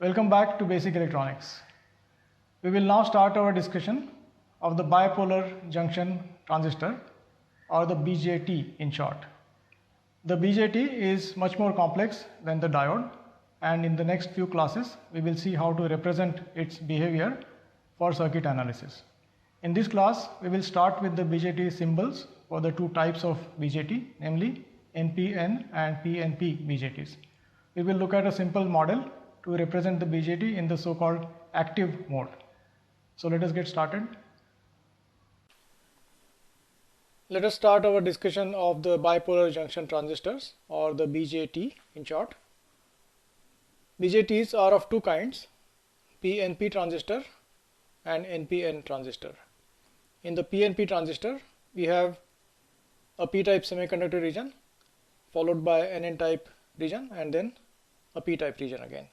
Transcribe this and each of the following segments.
Welcome back to Basic Electronics. We will now start our discussion of the bipolar junction transistor, or the BJT in short. The BJT is much more complex than the diode, and in the next few classes we will see how to represent its behavior for circuit analysis. In this class we will start with the BJT symbols for the two types of BJT, namely NPN and PNP BJTs. We will look at a simple model to represent the BJT in the so-called active mode. So let us get started. Let us start our discussion of the bipolar junction transistors, or the BJT in short. BJTs are of two kinds, PNP transistor and NPN transistor. In the PNP transistor, we have a p-type semiconductor region followed by an n-type region and then a p-type region again.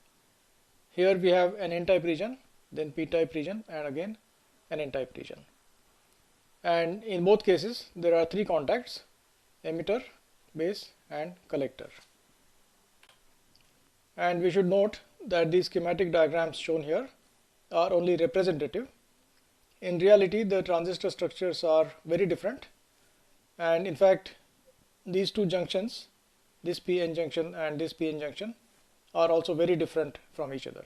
Here we have an n-type region, then p-type region, and again an n-type region. And in both cases there are three contacts: emitter, base, and collector. And we should note that these schematic diagrams shown here are only representative. In reality, the transistor structures are very different, and in fact these two junctions, this PN junction and this PN junction, are also very different from each other,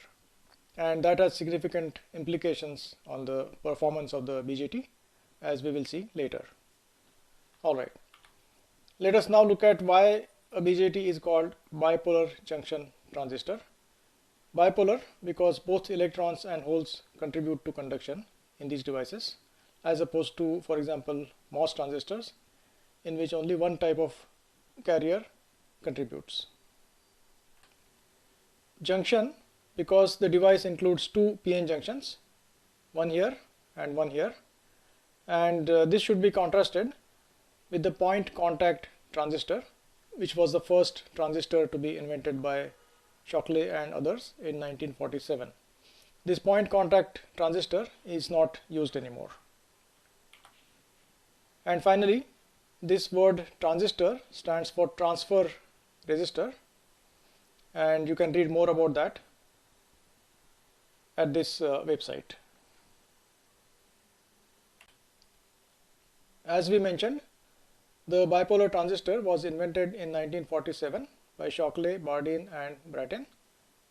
and that has significant implications on the performance of the BJT, as we will see later. Alright, let us now look at why a BJT is called bipolar junction transistor. Bipolar because both electrons and holes contribute to conduction in these devices, as opposed to, for example, MOS transistors, in which only one type of carrier contributes. Junction because the device includes two PN junctions, one here and one here, and this should be contrasted with the point contact transistor, which was the first transistor to be invented by Shockley and others in 1947. This point contact transistor is not used anymore. And finally, this word transistor stands for transfer resistor, and you can read more about that at this website. As we mentioned, the bipolar transistor was invented in 1947 by Shockley, Bardeen, and Brattain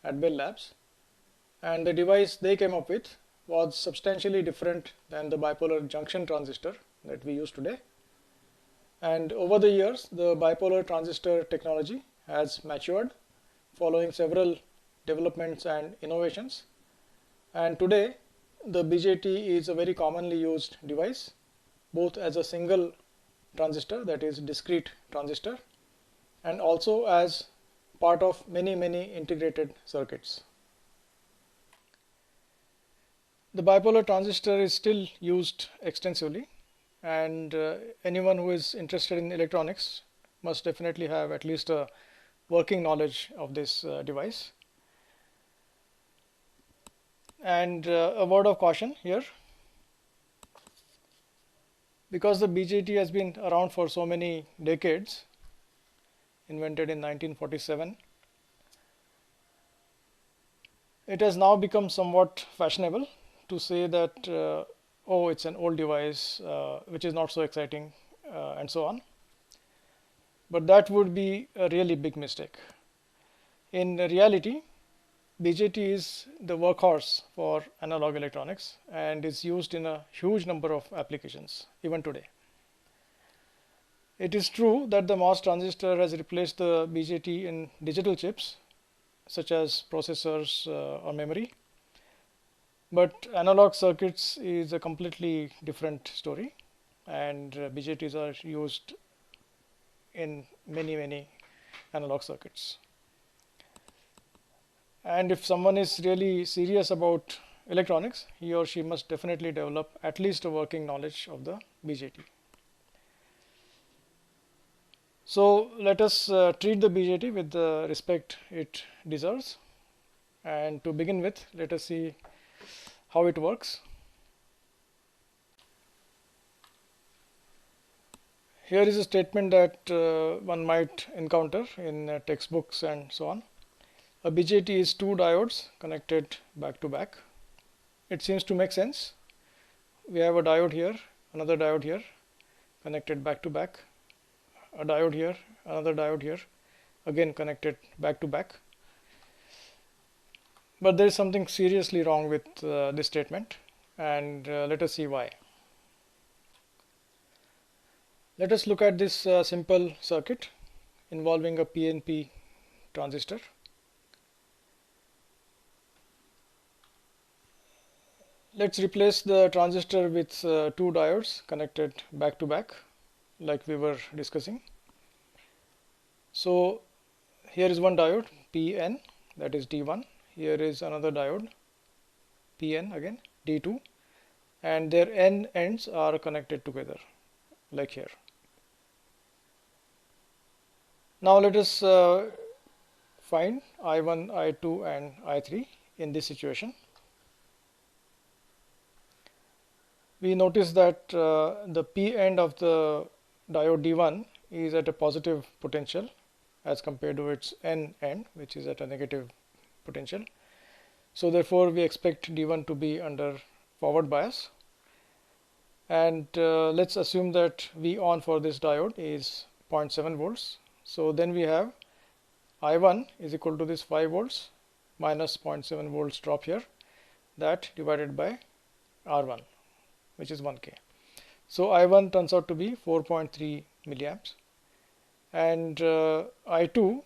at Bell Labs, and the device they came up with was substantially different than the bipolar junction transistor that we use today. And over the years, the bipolar transistor technology has matured following several developments and innovations, and today the BJT is a very commonly used device, both as a single transistor, that is discrete transistor, and also as part of many integrated circuits. The bipolar transistor is still used extensively, and anyone who is interested in electronics must definitely have at least a working knowledge of this device. And a word of caution here, because the BJT has been around for so many decades, invented in 1947, it has now become somewhat fashionable to say that oh, it's an old device which is not so exciting, and so on. But that would be a really big mistake. In reality, BJT is the workhorse for analog electronics and is used in a huge number of applications even today. It is true that the MOS transistor has replaced the BJT in digital chips such as processors or memory, but analog circuits is a completely different story, and BJTs are used in many analog circuits. And if someone is really serious about electronics, he or she must definitely develop at least a working knowledge of the BJT. So let us treat the BJT with the respect it deserves, and to begin with, let us see how it works. Here is a statement that one might encounter in textbooks and so on. A BJT is two diodes connected back to back. It seems to make sense. We have a diode here, another diode here, connected back to back, a diode here, another diode here, again connected back to back. But there is something seriously wrong with this statement, and let us see why. Let us look at this simple circuit involving a PNP transistor. Let's replace the transistor with two diodes connected back to back like we were discussing. So here is one diode PN, that is D1. Here is another diode PN, again D2, and their N ends are connected together like here. Now let us find I1, I2 and I3 in this situation. We notice that the P end of the diode D1 is at a positive potential as compared to its N end, which is at a negative potential. So therefore we expect D1 to be under forward bias, and let's assume that V on for this diode is 0.7 volts. So then we have I1 is equal to this 5 volts minus 0.7 volts drop here, that divided by R1, which is 1K. So I1 turns out to be 4.3 milliamps, and I2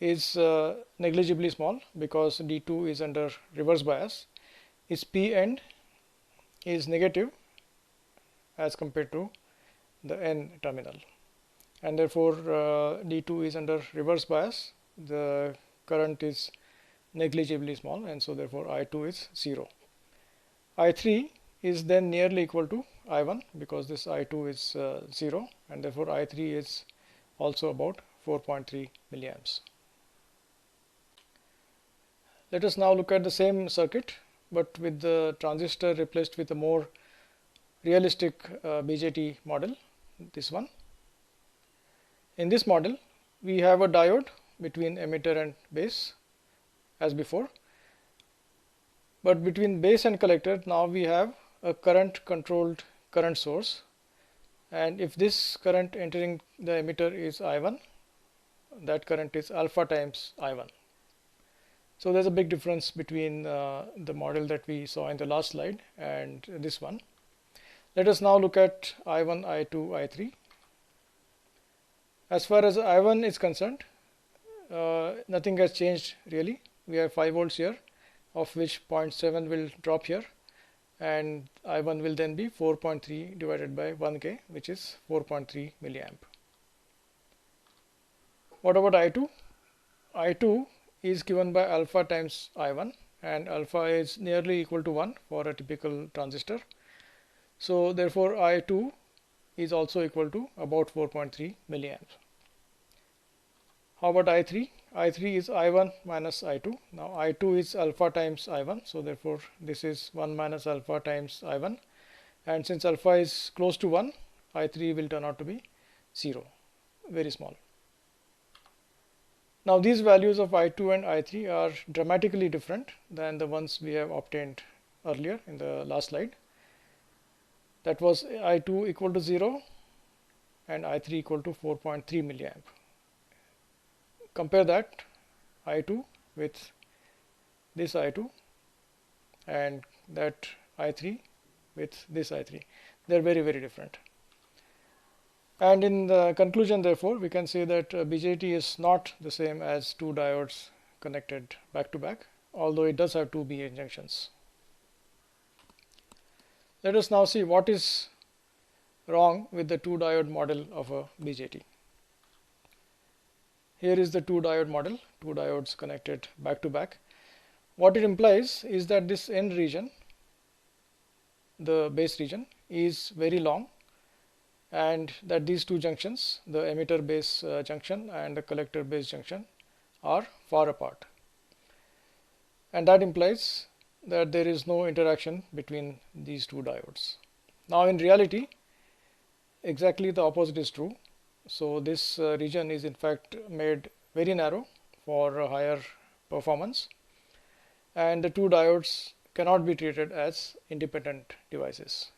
is negligibly small because D2 is under reverse bias. Its P end is negative as compared to the N terminal, and therefore D2 is under reverse bias. The current is negligibly small, and so therefore I2 is 0. I3 is then nearly equal to I1 because this I2 is 0, and therefore I3 is also about 4.3 milliamps. Let us now look at the same circuit but with the transistor replaced with a more realistic BJT model, this one. In this model we have a diode between emitter and base as before, but between base and collector now we have a current controlled current source, and if this current entering the emitter is I1, that current is alpha times I1. So there's a big difference between the model that we saw in the last slide and this one. Let us now look at I1, I2, I3. As far as I1 is concerned, nothing has changed really. We have 5 volts here, of which 0.7 will drop here, and I1 will then be 4.3 divided by 1K, which is 4.3 milliamp. What about I2? I2 is given by alpha times I1, and alpha is nearly equal to 1 for a typical transistor. So therefore I2 is also equal to about 4.3 milliamps. How about I3? I3 is I1 minus I2. Now I2 is alpha times I1, so therefore this is 1 minus alpha times I1, and since alpha is close to 1, I3 will turn out to be 0, very small. Now these values of I2 and I3 are dramatically different than the ones we have obtained earlier in the last slide. That was I2 equal to 0 and I3 equal to 4.3 milliamp. Compare that I2 with this I2 and that I3 with this I3. They are very, very different. And in the conclusion, therefore, we can say that BJT is not the same as two diodes connected back to back, although it does have two BN junctions. Let us now see what is wrong with the two diode model of a BJT. Here is the two diode model, two diodes connected back to back. What it implies is that this N region, the base region, is very long, and that these two junctions, the emitter base junction and the collector base junction, are far apart, and that implies that there is no interaction between these two diodes. Now in reality exactly the opposite is true. So this region is in fact made very narrow for a higher performance, and the two diodes cannot be treated as independent devices.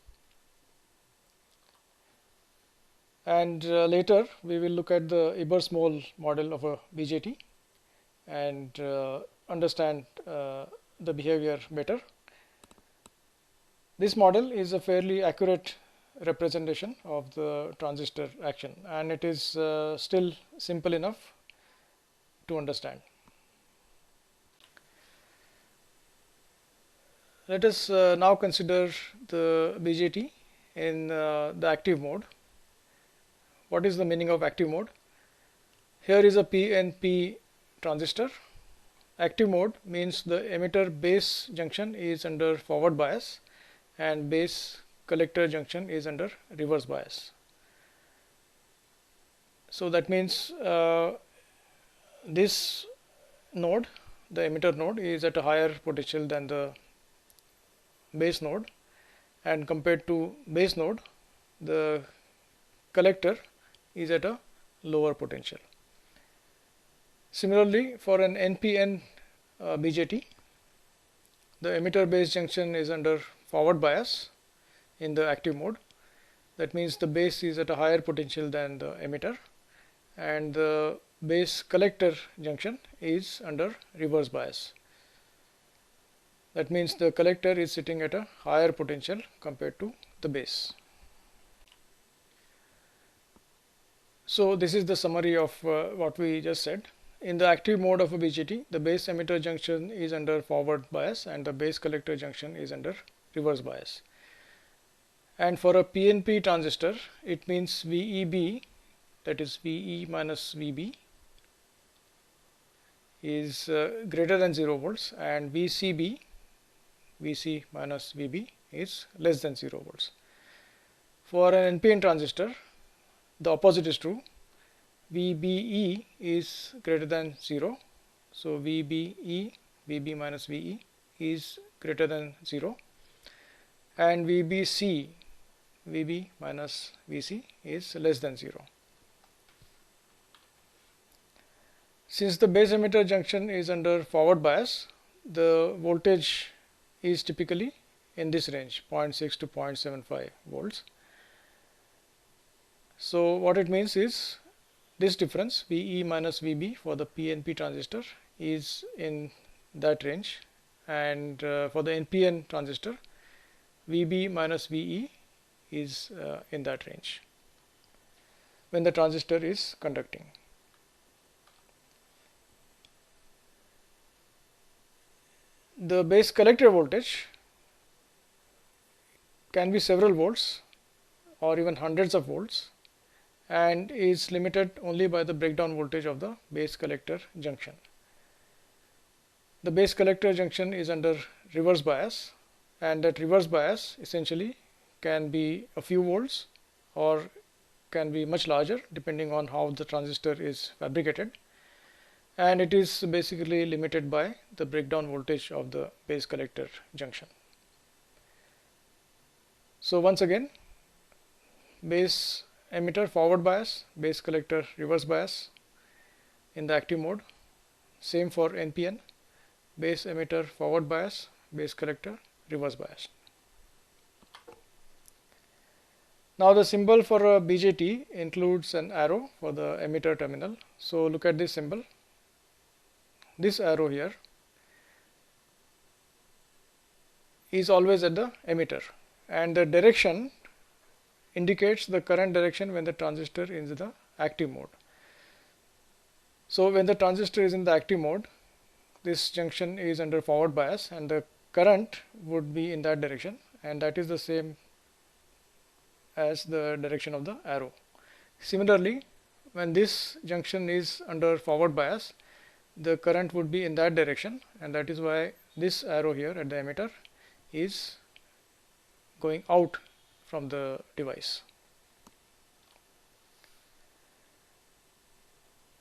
And later we will look at the Ebers-Moll model of a BJT and understand the behavior better. This model is a fairly accurate representation of the transistor action, and it is still simple enough to understand. Let us now consider the BJT in the active mode. What is the meaning of active mode? Here is a PNP transistor. Active mode means the emitter base junction is under forward bias and base collector junction is under reverse bias. So that means this node, the emitter node, is at a higher potential than the base node, and compared to base node, the collector is at a lower potential. Similarly, for an NPN BJT, the emitter base junction is under forward bias in the active mode. That means the base is at a higher potential than the emitter, and the base collector junction is under reverse bias. That means the collector is sitting at a higher potential compared to the base. So this is the summary of what we just said. In the active mode of a BJT, the base emitter junction is under forward bias and the base collector junction is under reverse bias. And for a PNP transistor, it means VEB, that is VE minus VB, is greater than 0 volts, and VCB, VC minus VB, is less than 0 volts. For an NPN transistor, the opposite is true. VBE is greater than 0. So VBE, VB minus VE, is greater than 0. And VBC, VB minus VC, is less than 0. Since the base emitter junction is under forward bias, the voltage is typically in this range, 0.6 to 0.75 volts. So what it means is this difference, VE minus VB, for the PNP transistor is in that range, and for the NPN transistor, VB minus VE is in that range when the transistor is conducting. The base collector voltage can be several volts or even hundreds of volts, and is limited only by the breakdown voltage of the base collector junction. The base collector junction is under reverse bias, and that reverse bias essentially can be a few volts or can be much larger depending on how the transistor is fabricated, and it is basically limited by the breakdown voltage of the base collector junction. So once again, base emitter forward bias, base collector reverse bias in the active mode. Same for NPN, base emitter forward bias, base collector reverse bias. Now the symbol for a BJT includes an arrow for the emitter terminal. So look at this symbol. This arrow here is always at the emitter, and the direction indicates the current direction when the transistor is in the active mode. So when the transistor is in the active mode, this junction is under forward bias and the current would be in that direction, and that is the same as the direction of the arrow. Similarly, when this junction is under forward bias, the current would be in that direction, and that is why this arrow here at the emitter is going out from the device.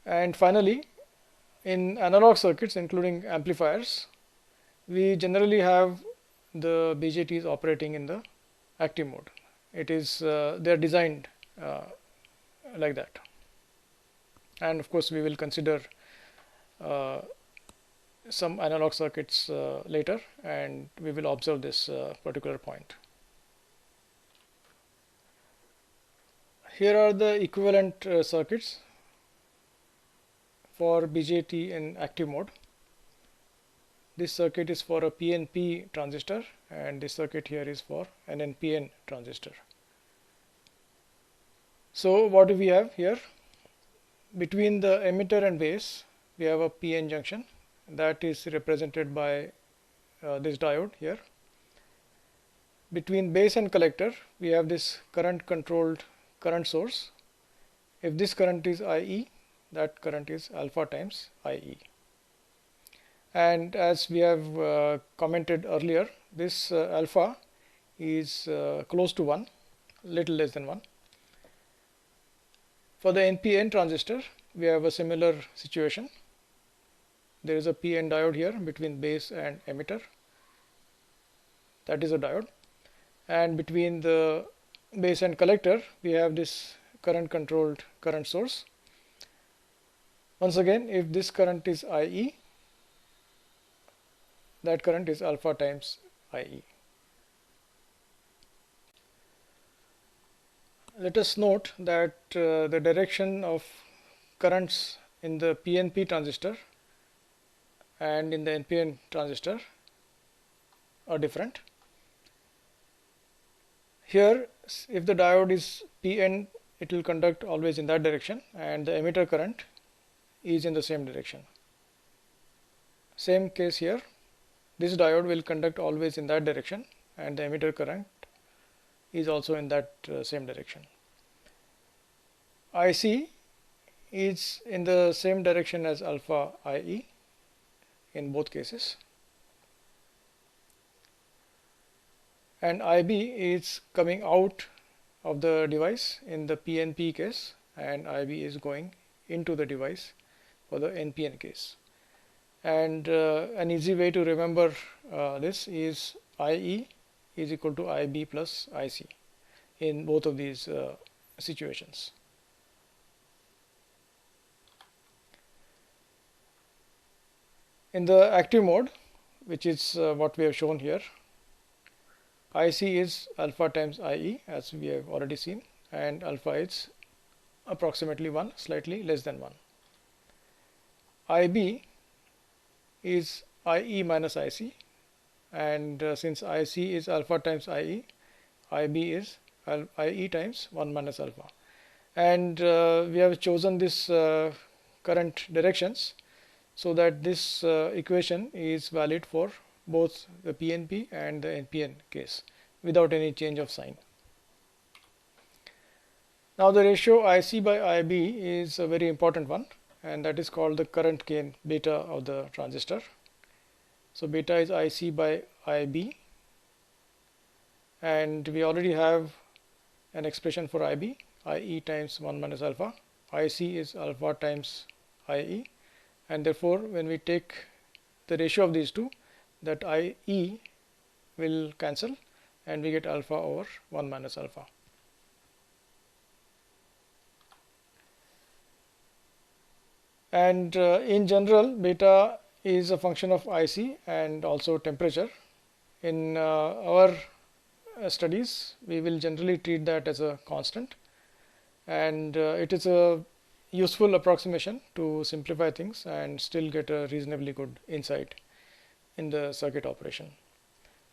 And finally, in analog circuits including amplifiers, we generally have the BJTs operating in the active mode. It is they are designed like that, and of course we will consider some analog circuits later, and we will observe this particular point. Here are the equivalent circuits for BJT in active mode. This circuit is for a PNP transistor, and this circuit here is for an NPN transistor. So what do we have here? Between the emitter and base, we have a PN junction that is represented by this diode here. Between base and collector, we have this current controlled current source. If this current is IE, that current is alpha times IE. And as we have commented earlier, this alpha is close to 1, little less than 1. For the NPN transistor, we have a similar situation. There is a PN diode here between base and emitter. That is a diode. And between the base and collector, we have this current controlled current source. Once again, if this current is IE, that current is alpha times IE. Let us note that the direction of currents in the PNP transistor and in the NPN transistor are different. Here, if the diode is PN, it will conduct always in that direction, and the emitter current is in the same direction. Same case here. This diode will conduct always in that direction, and the emitter current is also in that same direction. IC is in the same direction as alpha IE in both cases, and IB is coming out of the device in the PNP case, and IB is going into the device for the NPN case. And an easy way to remember this is IE is equal to IB plus IC in both of these situations. In the active mode, which is what we have shown here, IC is alpha times IE, as we have already seen, and alpha is approximately 1, slightly less than 1. IB is IE minus IC, and since IC is alpha times IE, IB is IE times 1 minus alpha. And we have chosen this current directions so that this equation is valid for both the PNP and the NPN case without any change of sign. Now the ratio IC by IB is a very important one, and that is called the current gain beta of the transistor. So beta is IC by IB, and we already have an expression for IB, IE times 1 minus alpha. IC is alpha times IE, and therefore when we take the ratio of these two, that IE will cancel and we get alpha over 1 minus alpha. And in general, beta is a function of IC and also temperature. In our studies, we will generally treat that as a constant, and it is a useful approximation to simplify things and still get a reasonably good insight in the circuit operation.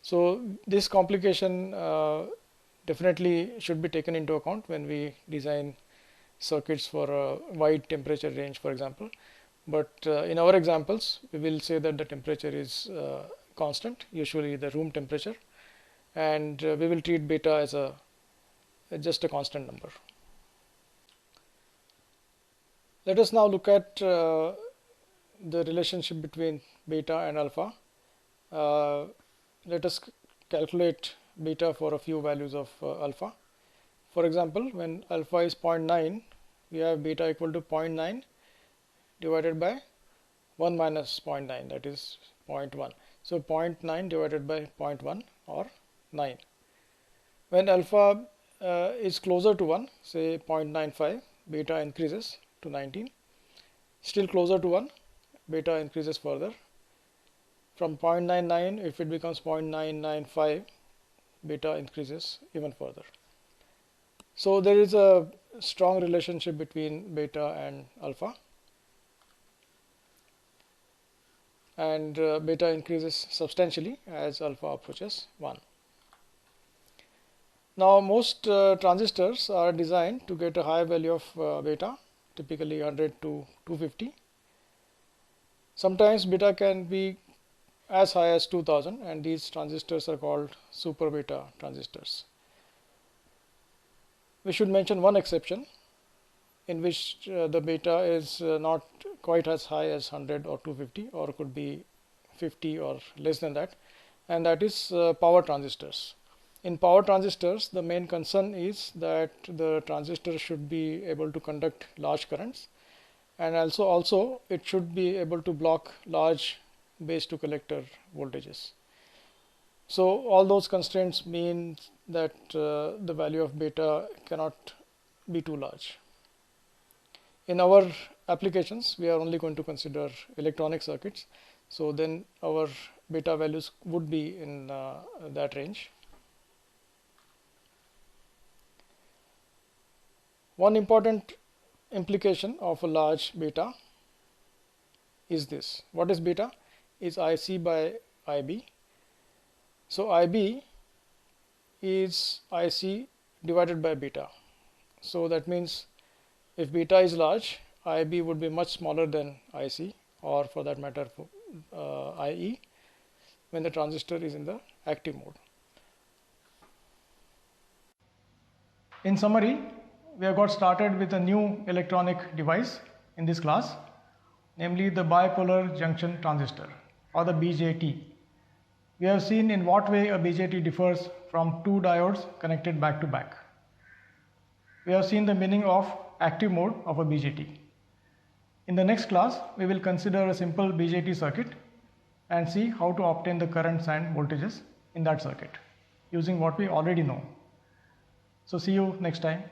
So this complication definitely should be taken into account when we design circuits for a wide temperature range, for example. But in our examples, we will say that the temperature is constant, usually the room temperature, and we will treat beta as just a constant number. Let us now look at the relationship between beta and alpha. Let us calculate beta for a few values of alpha. For example, when alpha is 0.9, we have beta equal to 0.9 divided by 1 minus 0.9, that is 0.1. So 0.9 divided by 0.1, or 9. When alpha is closer to 1, say 0.95, beta increases to 19. Still closer to 1, beta increases further From 0.99, if it becomes 0.995, beta increases even further. So there is a strong relationship between beta and alpha, and beta increases substantially as alpha approaches 1. Now most transistors are designed to get a high value of beta, typically 100 to 250. Sometimes beta can be as high as 2000, and these transistors are called super beta transistors. We should mention one exception in which the beta is not quite as high as 100 or 250, or could be 50 or less than that, and that is power transistors. In power transistors, the main concern is that the transistor should be able to conduct large currents, and also it should be able to block large base to collector voltages. So all those constraints mean that the value of beta cannot be too large. In our applications, we are only going to consider electronic circuits, so then our beta values would be in that range. One important implication of a large beta is this. What is beta? Is IC by IB. So IB is IC divided by beta. So that means if beta is large, IB would be much smaller than IC, or for that matter IE, when the transistor is in the active mode. In summary, we have got started with a new electronic device in this class, namely the bipolar junction transistor, or the BJT. We have seen in what way a BJT differs from two diodes connected back to back. We have seen the meaning of active mode of a BJT. In the next class, we will consider a simple BJT circuit and see how to obtain the currents and voltages in that circuit using what we already know. So see you next time.